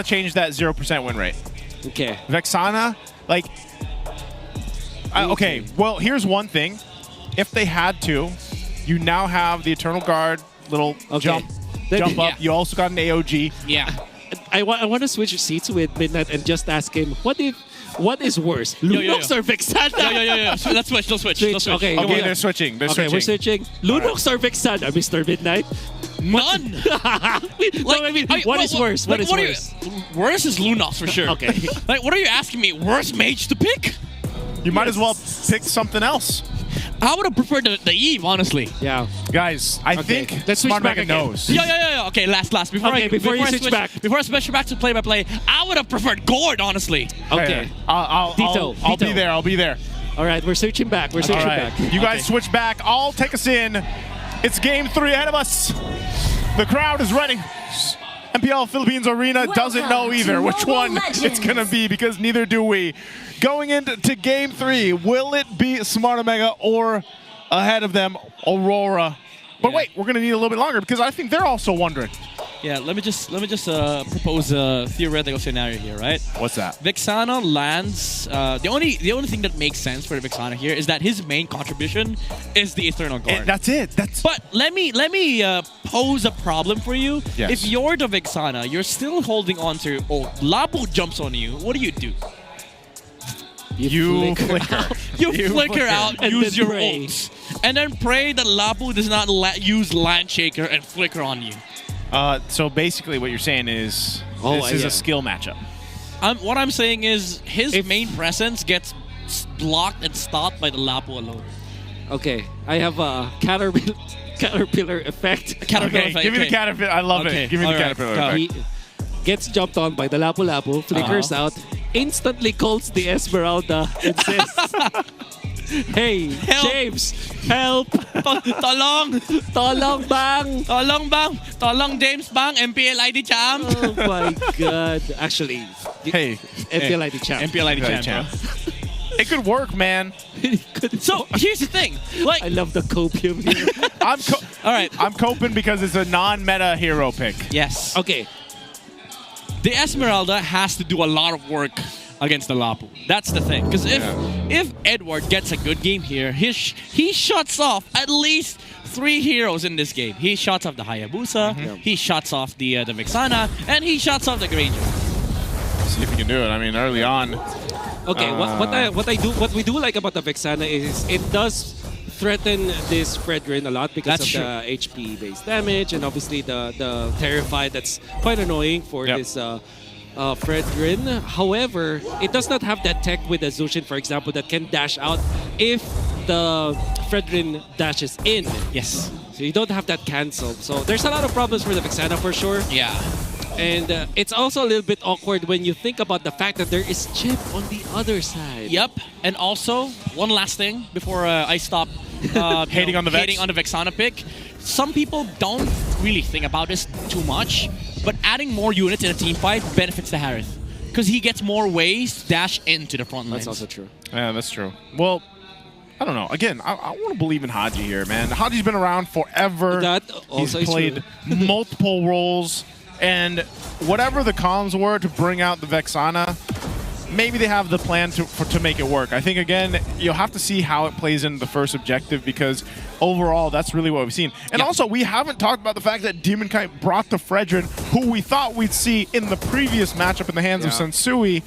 change that 0% win rate. Okay. Vexana, like, okay, well, here's one thing. If they had to, you now have the Eternal Guard, little jump up. Yeah. You also got an AOG. Yeah. I want to switch seats with Midnight and just ask him, what is worse, Lunox or Vexana? Yeah. So let's switch. Let's switch. Okay, Okay, they're switching. They're switching. we're switching. Lunox or Vexana, Mr. Midnight? None. What is worse? What is worse? Worse is Lunox for sure. Okay. Like, what are you asking me? Worst mage to pick? You might as well pick something else. I would have preferred the Eve, honestly. Yeah. Guys, I think let's switch back Smartmega again. knows. Yeah. Okay, last. Before you switch back. Before I switch back to play-by-play, I would have preferred Gord, honestly. Okay. I'll be there. I'll be there. All right, we're switching back. We're switching back. You guys switch back. I'll take us in. It's game 3 ahead of us. The crowd is ready. MPL Philippines Arena doesn't know either which one it's going to be because neither do we. Going into game 3, will it be Smartmega or ahead of them, Aurora? But wait, we're going to need a little bit longer because I think they're also wondering. Yeah, let me just propose a theoretical scenario here, right? What's that? Vexana lands. The only thing that makes sense for the Vexana here is that his main contribution is the Eternal Guard. That's it. But let me pose a problem for you. Yes. If you're the Vexana, you're still holding on to. Labu jumps on you. What do? You flicker. You flicker out, and use then your pray. ults, and then pray that Labu does not use Landshaker and flicker on you. So basically what you're saying is this is a skill matchup. What I'm saying is his main presence gets blocked and stopped by the Lapu alone. Okay, I have a caterpillar effect. Caterpillar effect. Give me the caterpillar. I love Okay, it. Give me the caterpillar effect. He gets jumped on by the Lapu-Lapu, flickers out, instantly calls the Esmeralda and says, "Hey, Help. James, help! Tolong! Tolong bang! Tolong bang! Tolong James bang! Mpl-ID champ! Oh my God! Actually, Hey, Mpl-ID champ. Mpl-ID champ. it could work, man. So here's the thing. Like, I love the copium here. all right. I'm coping because it's a non-meta hero pick. Yes. Okay. The Esmeralda has to do a lot of work against the Lapu. That's the thing. Because if Edward gets a good game here, he shuts off at least 3 heroes in this game. He shuts off the Hayabusa, he shuts off the Vexana, and he shuts off the Granger. See if you can do it. I mean, early on. Okay. What we do like about the Vexana is it does threaten this Fredrin a lot because of the HP-based damage, and obviously the Terrified that's quite annoying for this Fredrin. However, it does not have that tech with the Zushin, for example, that can dash out if the Fredrin dashes in. Yes. So you don't have that cancel. So there's a lot of problems for the Vexana for sure. Yeah. And it's also a little bit awkward when you think about the fact that there is Chip on the other side. Yep. And also, one last thing before I stop Hating on the Vexana pick. Some people don't really think about this too much, but adding more units in a team fight benefits the Harith because he gets more ways to dash into the front lines. That's also true. Yeah, that's true. Well, I don't know. Again, I want to believe in Haji here, man. Haji's been around forever. That also He's played multiple roles, and whatever the comms were to bring out the Vexana, maybe they have the plan to make it work. I think, again, you'll have to see how it plays in the first objective because overall, that's really what we've seen. And also, we haven't talked about the fact that Demon Kite brought the Fredrin, who we thought we'd see in the previous matchup in the hands of Sensui.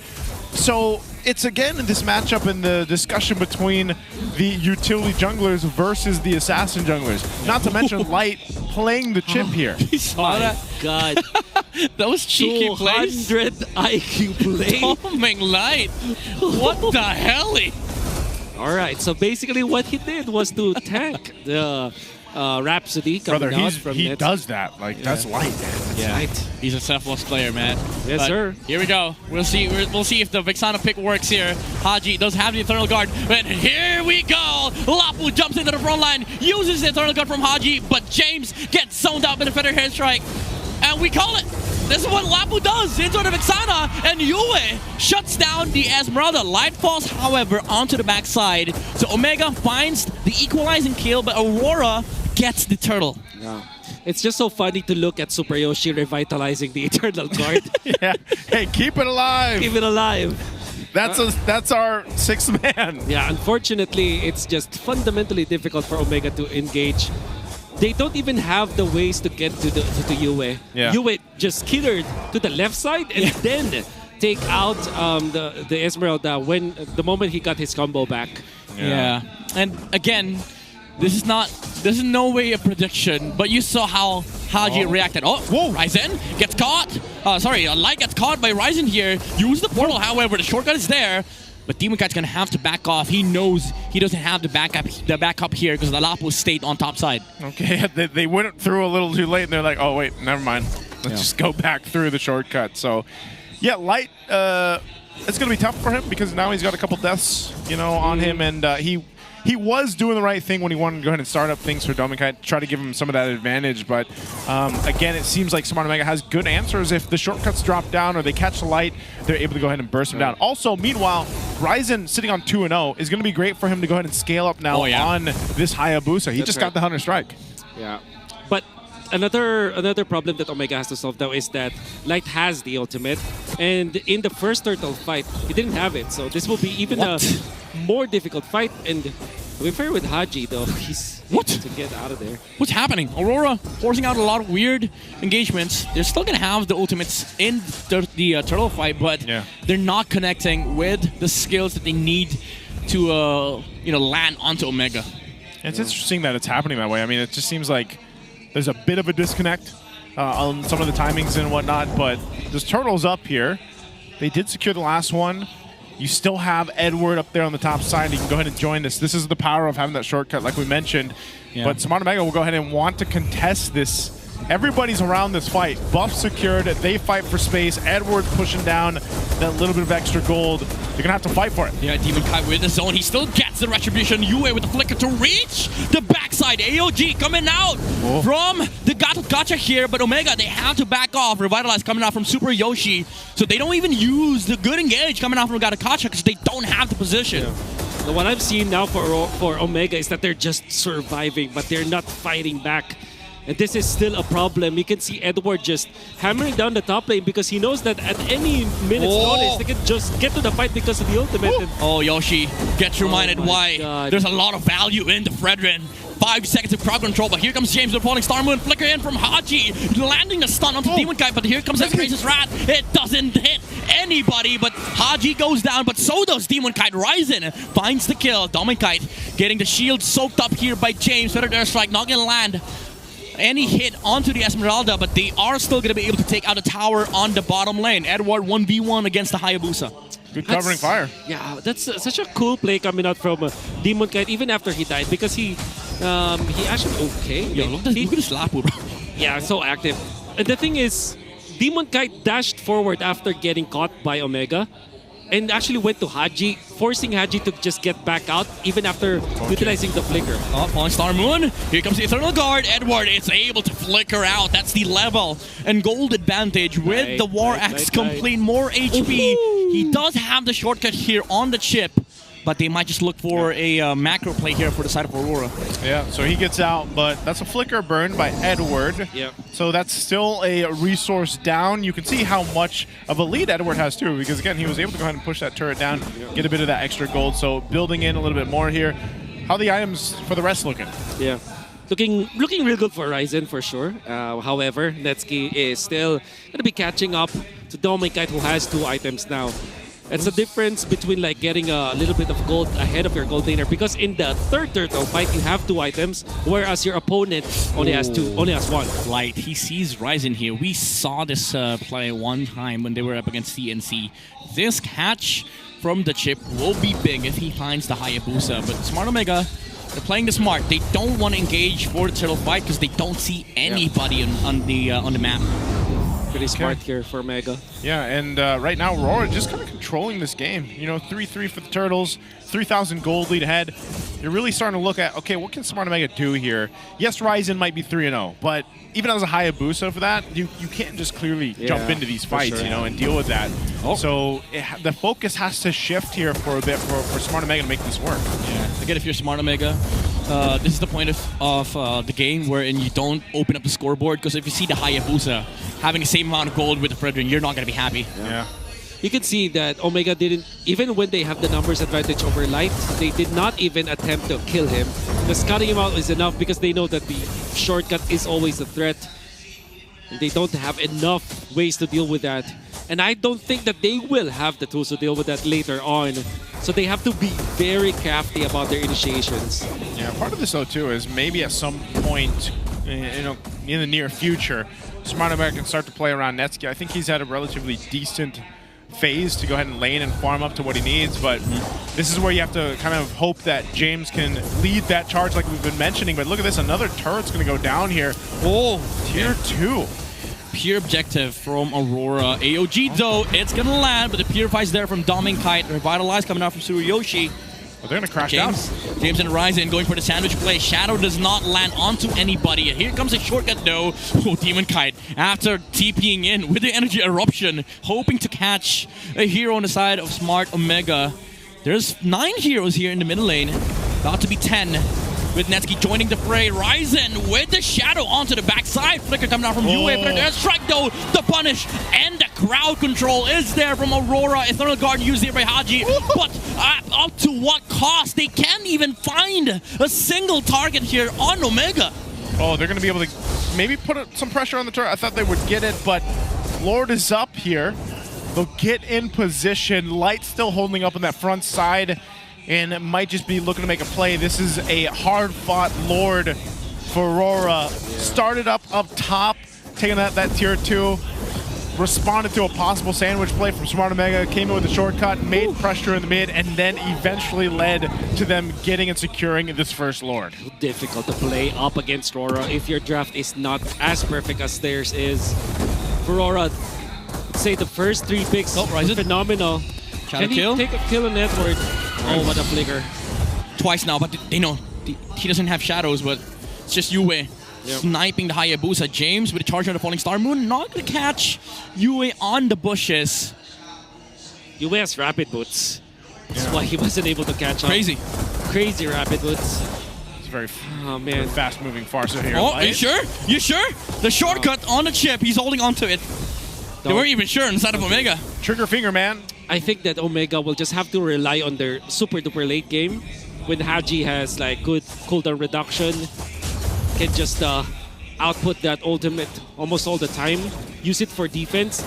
So it's, again, in this matchup in the discussion between the utility junglers versus the assassin junglers. Not to mention Light playing the chip here. My God. Those cheeky plays. 200 IQ play. Homing Light. What the hell? All right, so basically what he did was to tank the Rhapsody coming Brother, out from he does that. Like, that's Light, man. Yeah, right. He's a selfless player, man. Yes, But sir. Here we go. We'll see if the Vexana pick works here. Haji does have the Eternal Guard, but here we go. Lapu jumps into the front line, uses the Eternal Guard from Haji, but James gets zoned out by the Feather Hair Strike, and we call it. This is what Lapu does into the Vexana, and Yue shuts down the Esmeralda. Light falls, however, onto the backside. So Omega finds the equalizing kill, but Aurora gets the turtle. Yeah. it's just so funny to look at Super Yoshi revitalizing the Eternal Guard. Yeah. Hey, keep it alive. Keep it alive. That's our sixth man. Yeah, unfortunately, it's just fundamentally difficult for Omega to engage. They don't even have the ways to get to Yue. Yeah. Yue just skittered to the left side and then take out the Esmeralda when the moment he got his combo back. Yeah. And again, this is no way a prediction, but you saw how Haji reacted. Oh, whoa, Ryzen gets caught. Sorry, Light gets caught by Ryzen here. Use the portal, however, the shortcut is there. But Demon Kite's gonna have to back off. He knows he doesn't have the backup here because the Lapo stayed on top side. Okay, they went through a little too late, and they're like, oh wait, never mind. Let's just go back through the shortcut. So, yeah, Light, it's gonna be tough for him because now he's got a couple deaths, on him, and he was doing the right thing when he wanted to go ahead and start up things for Dominikai, try to give him some of that advantage. But again, it seems like Smart Omega has good answers. If the shortcuts drop down or they catch the Light, they're able to go ahead and burst him down. Also, meanwhile, Ryzen sitting on 2-0 is going to be great for him to go ahead and scale up now on this Hayabusa. He just got the Hunter Strike. Yeah. But another problem that Omega has to solve now is that Light has the ultimate, and in the first turtle fight, he didn't have it. So this will be even a more difficult fight. And to be fair with Haji, though, he's able to get out of there. What's happening? Aurora forcing out a lot of weird engagements. They're still going to have the ultimates in the turtle fight, but they're not connecting with the skills that they need to land onto Omega. It's interesting that it's happening that way. I mean, it just seems like there's a bit of a disconnect on some of the timings and whatnot, but there's turtles up here. They did secure the last one. You still have Edward up there on the top side. You can go ahead and join this. This is the power of having that shortcut, like we mentioned. Yeah. But Smart Omega will go ahead and want to contest this. Everybody's around this fight. Buff secured. They fight for space. Edward pushing down that little bit of extra gold. You're going to have to fight for it. Yeah, Demon Kite with the zone. He still gets the retribution. Yue with the flicker to reach the backside. AOG coming out from the gotcha here. But Omega, they have to back off. Revitalize coming out from Super Yoshi. So they don't even use the good engage coming out from gotcha because they don't have the position. Yeah. What I've seen now for Omega is that they're just surviving, but they're not fighting back. And this is still a problem. You can see Edward just hammering down the top lane because he knows that at any minute's notice, they can just get to the fight because of the ultimate. Oh, Yoshi gets reminded why there's a lot of value in the Fredrin. 5 seconds of crowd control, but here comes James with falling Star Moon. Flicker in from Haji, landing the stun onto Demon Kite, but here comes that Gracious Wrath. It doesn't hit anybody, but Haji goes down, but so does Demon Kite. Ryzen finds the kill. Demon Kite getting the shield soaked up here by James. Better Air Strike, not gonna land any hit onto the Esmeralda, but they are still going to be able to take out a tower on the bottom lane. Edward 1v1 against the Hayabusa. Good covering fire. Yeah, that's such a cool play coming out from Demon Kite, even after he died, because he actually Yo, look at this Lapu, bro. Yeah, so active. And the thing is, Demon Kite dashed forward after getting caught by Omega, and actually went to Haji, forcing Haji to just get back out even after utilizing the flicker. Oh, on Star Moon. Here comes the Eternal Guard. Edward is able to flicker out. That's the level and gold advantage with the War Axe complete. More HP. He does have the shortcut here on the chip, but they might just look for a macro play here for the side of Aurora. Yeah, so he gets out, but that's a flicker burned by Edward. Yeah. So that's still a resource down. You can see how much of a lead Edward has too, because again, he was able to go ahead and push that turret down, get a bit of that extra gold. So building in a little bit more here. How are the items for the rest looking? Yeah. Looking real good for Ryzen for sure. However, Netsky is still going to be catching up to Dominikai, who has 2 items now. It's the difference between like getting a little bit of gold ahead of your gold laner, because in the third turtle fight you have 2 items, whereas your opponent only has 1. Light, he sees Ryzen here. We saw this play one time when they were up against CNC. This catch from the chip will be big if he finds the Hayabusa, but Smart Omega, they're playing the smart. They don't want to engage for the turtle fight because they don't see anybody on the map. Pretty smart here for Omega. Yeah, and right now, Rora just kind of controlling this game. 3-3 for the Turtles, 3,000 gold lead ahead. You're really starting to look at, okay, what can Smart Omega do here? Yes, Ryzen might be 3-0, but even as a Hayabusa for that, you can't just clearly jump into these fights, and deal with that. So the focus has to shift here for a bit for Smart Omega to make this work. Yeah. Again, if you're Smart Omega, this is the point of the game wherein you don't open up the scoreboard, because if you see the Hayabusa having the same amount of gold with the Fredrin, you're not going to be happy. Yeah. You can see that Omega didn't, even when they have the numbers advantage over Light, they did not even attempt to kill him. The scouting him out is enough because they know that the shortcut is always a threat. And they don't have enough ways to deal with that. And I don't think that they will have the tools to deal with that later on. So they have to be very crafty about their initiations. Yeah, part of this though too is maybe at some point, in the near future, Smart Omega can start to play around Netsky. I think he's had a relatively decent phase to go ahead and lane and farm up to what he needs, but this is where you have to kind of hope that James can lead that charge like we've been mentioning. But look at this, another turret's going to go down here. Oh, tier 2. Pure objective from Aurora. AOG though, it's going to land, but the purifies there from Doming Kite. Revitalize coming out from Tsuruyoshi. Well, they're going to crash down. James and Ryzen going for the sandwich play. Shadow does not land onto anybody. Here comes a shortcut though. Oh, Demon Kite, after TPing in with the energy eruption, hoping to catch a hero on the side of Smart Omega. There's 9 heroes here in the middle lane. About to be 10. With Netsky joining the fray. Ryzen with the shadow onto the backside. Flicker coming out from UA. But there's strike though. The punish and the crowd control is there from Aurora. Eternal Guard used here by Haji. But up to what cost? They can't even find a single target here on Omega. Oh, they're going to be able to maybe put some pressure on the turret. I thought they would get it, but Lord is up here. They'll get in position. Light still holding up on that front side. And it might just be looking to make a play. This is a hard-fought Lord for Rora. Started up top, taking that tier 2. Responded to a possible sandwich play from Smart Omega. Came in with a shortcut, made pressure in the mid, and then eventually led to them getting and securing this first Lord. Difficult to play up against Rora if your draft is not as perfect as theirs is. For Rora, say the first 3 picks were phenomenal. Shadow Can he kill? take a kill on Edward? Oh, what a flicker. Twice now, but they know he doesn't have shadows, but it's just Yue sniping the Hayabusa. James with a charge on the Falling Star Moon, not going to catch Yue on the bushes. Yue has rapid boots. That's why he wasn't able to catch up. Crazy rapid boots. It's very man. fast-moving Farsa here. Oh, are you sure? You sure? The shortcut on the chip, he's holding onto it. They weren't even sure inside of Omega. Trigger finger, man. I think that Omega will just have to rely on their super duper late game when Haji has like good cooldown reduction, can just output that ultimate almost all the time, use it for defense.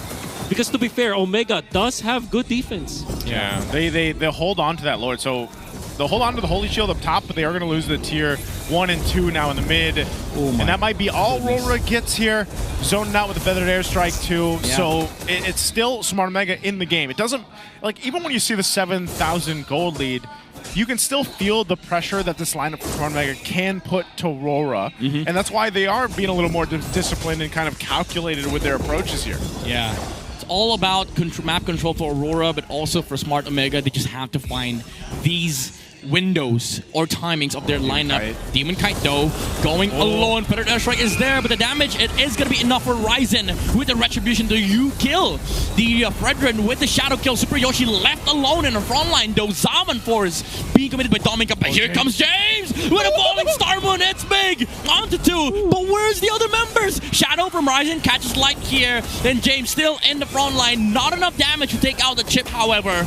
Because to be fair, Omega does have good defense. Yeah, they'll hold on to that Lord. So they'll hold on to the Holy Shield up top, but they are going to lose the tier 1 and 2 now in the mid. And that might be all Rora gets here. Zoning out with the Feathered Airstrike too. Yeah. So it's still Smart Omega in the game. It doesn't, like, even when you see the 7,000 gold lead, you can still feel the pressure that this lineup for Smart Omega can put to Rora. And that's why they are being a little more disciplined and kind of calculated with their approaches here. Yeah. It's all about map control for Aurora, but also for Smart Omega. They just have to find these windows or timings of their lineup. Demon Kite though, going alone. Feathered Airstrike is there, but the damage, it is going to be enough for Ryzen with the Retribution to kill the Fredrin with the Shadow kill. Super Yoshi left alone in the front line though. Zaman Force being committed by Dominic. But here comes James with a Falling Star Moon. It's big onto 2, but where's the other members? Shadow from Ryzen catches Light here. Then James still in the front line. Not enough damage to take out the chip, however.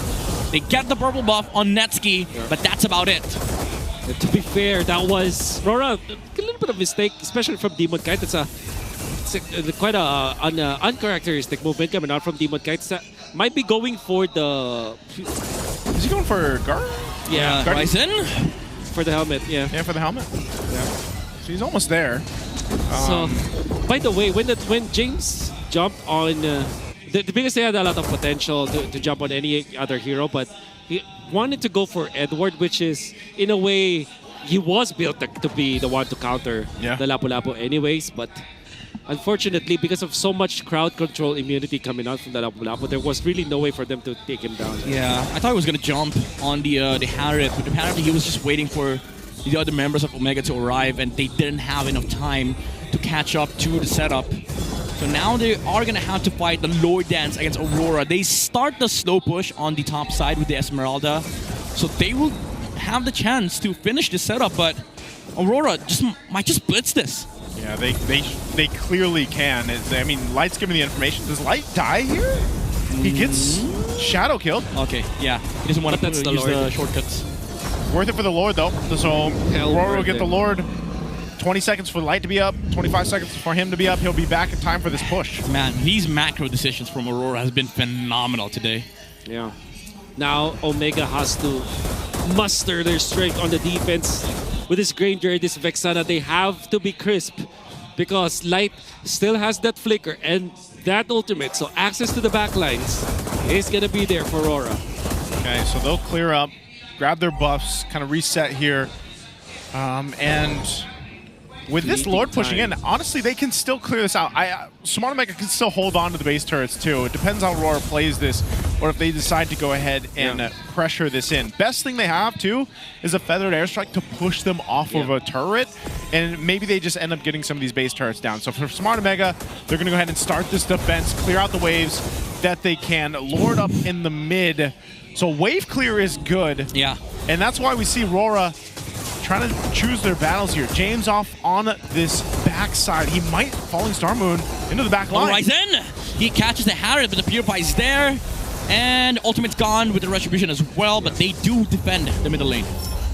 They get the purple buff on Netsky, but that's about it. To be fair, that was Rora, a little bit of mistake, especially from Demon Kite. It's quite an uncharacteristic movement coming out from Demon Kite. That might be going for the... Is he going for Guard? Yeah. Ryzen? For the helmet, yeah. Yeah, for the helmet. Yeah. So he's almost there. So, by the way, when James jumped on... because they had a lot of potential to jump on any other hero, but he wanted to go for Edward, which is, in a way, he was built to be the one to counter the Lapu-Lapu anyways, but unfortunately, because of so much crowd control immunity coming out from the Lapu-Lapu, there was really no way for them to take him down. Yeah, I thought he was going to jump on the Harriet, but apparently he was just waiting for the other members of Omega to arrive, and they didn't have enough time to catch up to the setup. So now they are going to have to fight the Lord Dance against Aurora. They start the slow push on the top side with the Esmeralda. So they will have the chance to finish the setup, but Aurora might just blitz this. Yeah, they clearly can. I mean, Light's giving the information. Does Light die here? He gets shadow killed. Okay, yeah. He doesn't want to use the shortcuts. Worth it for the Lord, though. So Aurora will get the Lord. 20 seconds for Light to be up, 25 seconds for him to be up. He'll be back in time for this push. Man, these macro decisions from Aurora has been phenomenal today. Yeah. Now Omega has to muster their strength on the defense. With this Granger, this Vexana, they have to be crisp because Light still has that flicker and that ultimate. So access to the backlines is going to be there for Rora. Okay, so they'll clear up, grab their buffs, kind of reset here. And with this Lord pushing in, honestly, they can still clear this out. Smart Omega can still hold on to the base turrets too. It depends how Aurora plays this, or if they decide to go ahead and pressure this in. Best thing they have too is a feathered airstrike to push them off of a turret, and maybe they just end up getting some of these base turrets down. So for Smart Omega, they're going to go ahead and start this defense, clear out the waves that they can, Lord up in the mid. So wave clear is good. Yeah. And that's why we see Rora trying to choose their battles here. James off on this backside. He might Falling Star Moon into the back line. All right then. He catches the Harriet, but the Purify is there. And Ultimate's gone with the Retribution as well, but they do defend the middle lane.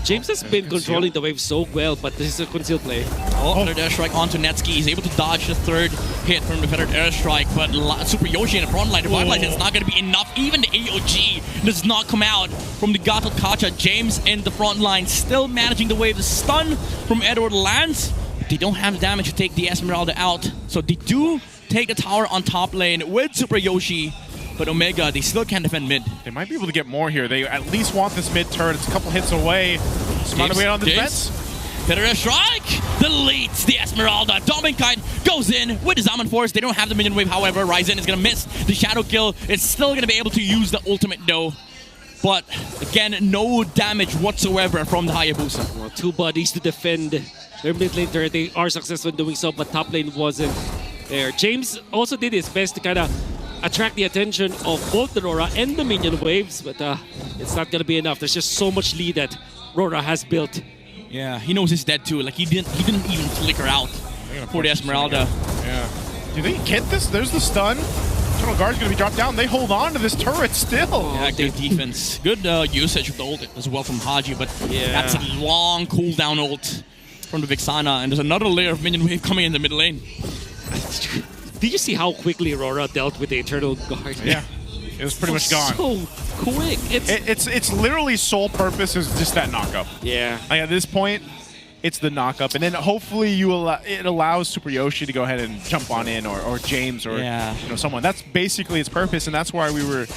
James has been controlling the wave so well, but this is a concealed play. Feathered Airstrike onto Netsky. He's able to dodge the third hit from the Feathered Airstrike, but Super Yoshi in the front line. The front line is not going to be enough. Even the AOG does not come out from the Gato Kacha. James in the front line still managing the wave. The stun from Edward lands. They don't have the damage to take the Esmeralda out, so they do take the tower on top lane with Super Yoshi. But Omega, they still can't defend mid. They might be able to get more here. They at least want this mid turret. It's a couple hits away. Smart to wait on the defense. Feather strike deletes the Esmeralda. Dominkite goes in with his Zaman Force. They don't have the minion wave, however. Ryzen is going to miss the Shadow Kill. It's still going to be able to use the ultimate though. But again, no damage whatsoever from the Hayabusa. Well, two bodies to defend their mid lane turret. They are successful in doing so, but top lane wasn't there. James also did his best to kind of attract the attention of both the Rora and the minion waves, but it's not going to be enough. There's just so much lead that Rora has built. Yeah, he knows he's dead too. Like he didn't even flicker out for the Esmeralda. Yeah. Do they get this? There's the stun. Eternal Guard's going to be dropped down. They hold on to this turret still. Yeah, good defense. Good usage of the ult as well from Haji, but that's a long cooldown ult from the Vexana, and there's another layer of minion wave coming in the mid lane. Did you see how quickly Aurora dealt with the Eternal Guard? Yeah, it was pretty much gone. So quick. It's literally sole purpose is just that knockup. Yeah. Like at this point, it's the knockup, and then hopefully it allows Super Yoshi to go ahead and jump on in, or James, or someone. That's basically its purpose, and that's why we were,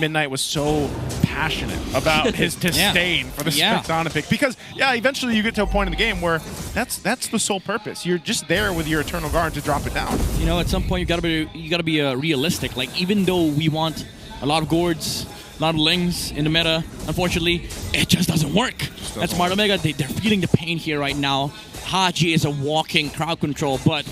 Midnight was so passionate about his disdain for the Vexana pick, because eventually you get to a point in the game where that's the sole purpose. You're just there with your Eternal Guard to drop it down. At some point you gotta be realistic. Like even though we want a lot of gourds, a lot of lings in the meta, unfortunately, it just doesn't work. That's Smart Omega. They're feeling the pain here right now. Haji is a walking crowd control, but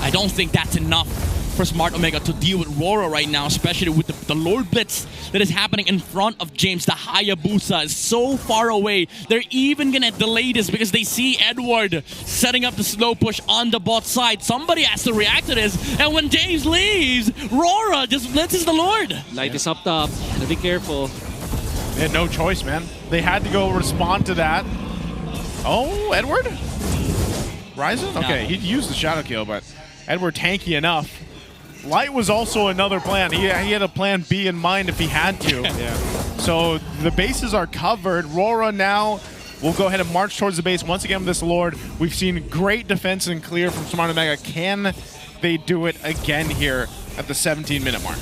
I don't think that's enough for Smart Omega to deal with Rora right now, especially with the Lord Blitz that is happening in front of James. The Hayabusa is so far away. They're even going to delay this because they see Edward setting up the slow push on the bot side. Somebody has to react to this, and when James leaves, Rora just blitzes the Lord. Light is up top. Gotta be careful. They had no choice, man. They had to go respond to that. Oh, Edward? Ryzen? Okay, he used the Shadow Kill, but Edward tanky enough. Light was also another plan. He had a plan B in mind if he had to. So the bases are covered. Rora now will go ahead and march towards the base once again with this Lord. We've seen great defense and clear from Smart Omega. Can they do it again here at the 17-minute mark?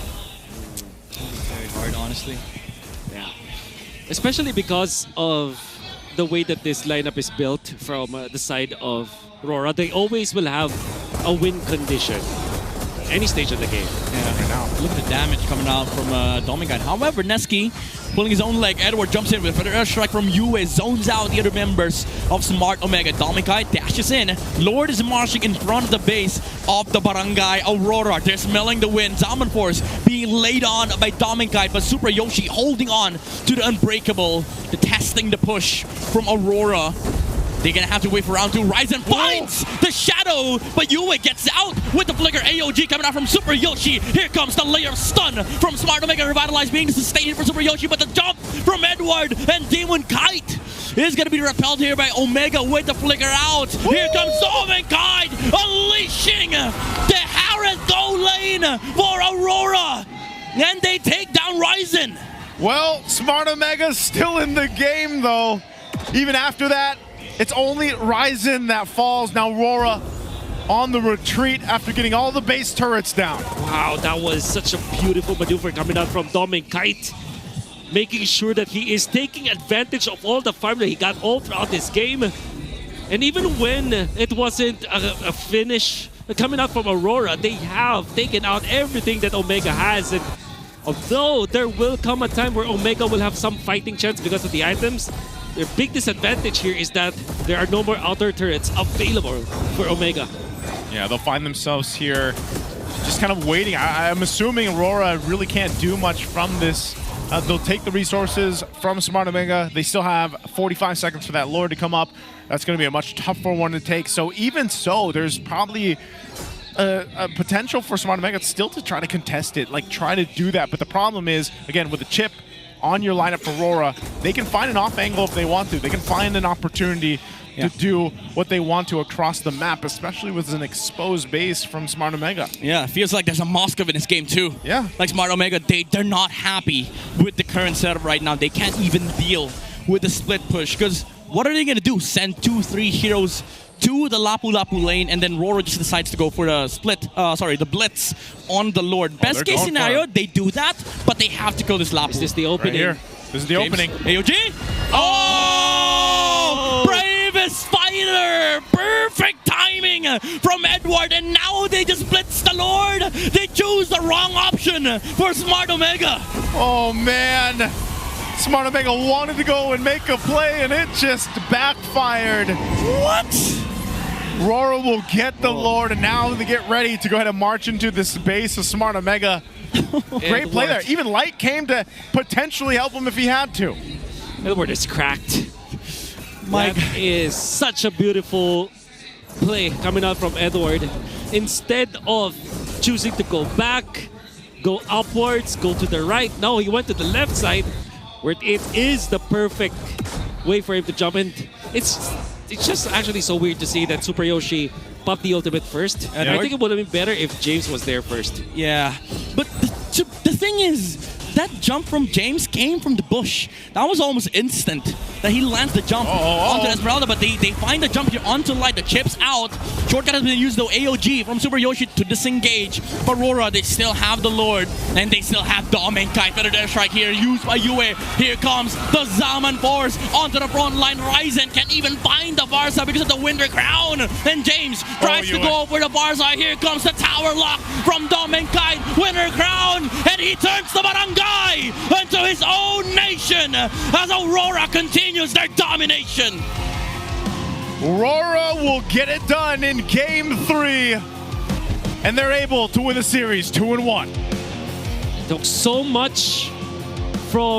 Very hard, honestly. Yeah. Especially because of the way that this lineup is built from the side of Rora. They always will have a win condition any stage of the game. Yeah, right now. Look at the damage coming out from Dominkite. However, Nesky pulling his own leg. Edward jumps in with an airstrike from Yue, zones out the other members of Smart Omega. Dominkite dashes in. Lord is marching in front of the base of the Barangay Aurora. They're smelling the wind. Zaman Force being laid on by Dominkite, but Super Yoshi holding on to the Unbreakable, the testing the push from Aurora. They're gonna have to wait for round 2. Ryzen finds the shadow, but Yue gets out with the flicker. AOG coming out from Super Yoshi. Here comes the layer of stun from Smart Omega. Revitalize being sustained for Super Yoshi, but the jump from Edward and Demon Kite is gonna be repelled here by Omega with the flicker out. Here comes Demon Kite, unleashing the Harris Go lane for Aurora, and they take down Ryzen. Well, Smart Omega's still in the game, though. Even after that, it's only Ryzen that falls. Now Rora on the retreat after getting all the base turrets down. Wow, that was such a beautiful maneuver coming out from Dominic Kite, making sure that he is taking advantage of all the farm that he got all throughout this game. And even when it wasn't a finish coming out from Aurora, they have taken out everything that Omega has. And although there will come a time where Omega will have some fighting chance because of the items, their big disadvantage here is that there are no more outer turrets available for Omega. Yeah, they'll find themselves here just kind of waiting. I'm assuming Aurora really can't do much from this. They'll take the resources from Smart Omega. They still have 45 seconds for that Lord to come up. That's going to be a much tougher one to take. So even so, there's probably a potential for Smart Omega still to try to contest it, like try to do that. But the problem is, again, with the chip on your lineup for Rora, they can find an off angle if they want to. They can find an opportunity to do what they want to across the map, especially with an exposed base from Smart Omega. Yeah, it feels like there's a Moskov in this game too. Yeah. Like Smart Omega, they're not happy with the current setup right now. They can't even deal with the split push, because what are they going to do? Send 2-3 heroes to the Lapu Lapu lane, and then Rora just decides to go for the the blitz on the Lord. Best case scenario, they do that, but they have to kill this Lapu. Is this the opening? Right here. This is the opening. AOG! Oh! Bravest fighter! Perfect timing from Edward, and now they just blitz the Lord. They choose the wrong option for Smart Omega. Oh, man. Smart Omega wanted to go and make a play, and it just backfired. What? Rora will get the Lord, and now they get ready to go ahead and march into this base of Smart Omega. Great play there. Even Light came to potentially help him if he had to. Edward is cracked. That is such a beautiful play coming out from Edward. Instead of choosing to go back, go upwards, go to the right, no, he went to the left side, where it is the perfect way for him to jump in. It's just actually so weird to see that Super Yoshi popped the ultimate first. And I think it would have been better if James was there first. Yeah, but the thing is, that jump from James came from the bush. That was almost instant that he lands the jump onto Esmeralda, but they find the jump here onto Light. The chip's out. Shortcut has been used though, AOG from Super Yoshi to disengage. But Rora, they still have the Lord, and they still have Dom and Kai. Feather Air Strike here, used by Yue. Here comes the Zaman Force onto the front line. Ryzen can't even find the Varsa because of the Winter Crown. And James tries to go for the Varsa. Here comes the Tower Lock from Dom and Kai. Winter Crown, and he turns the barangay into his own nation as Aurora continues their domination. Rora will get it done in Game 3, and they're able to win the series 2-1. Took so much from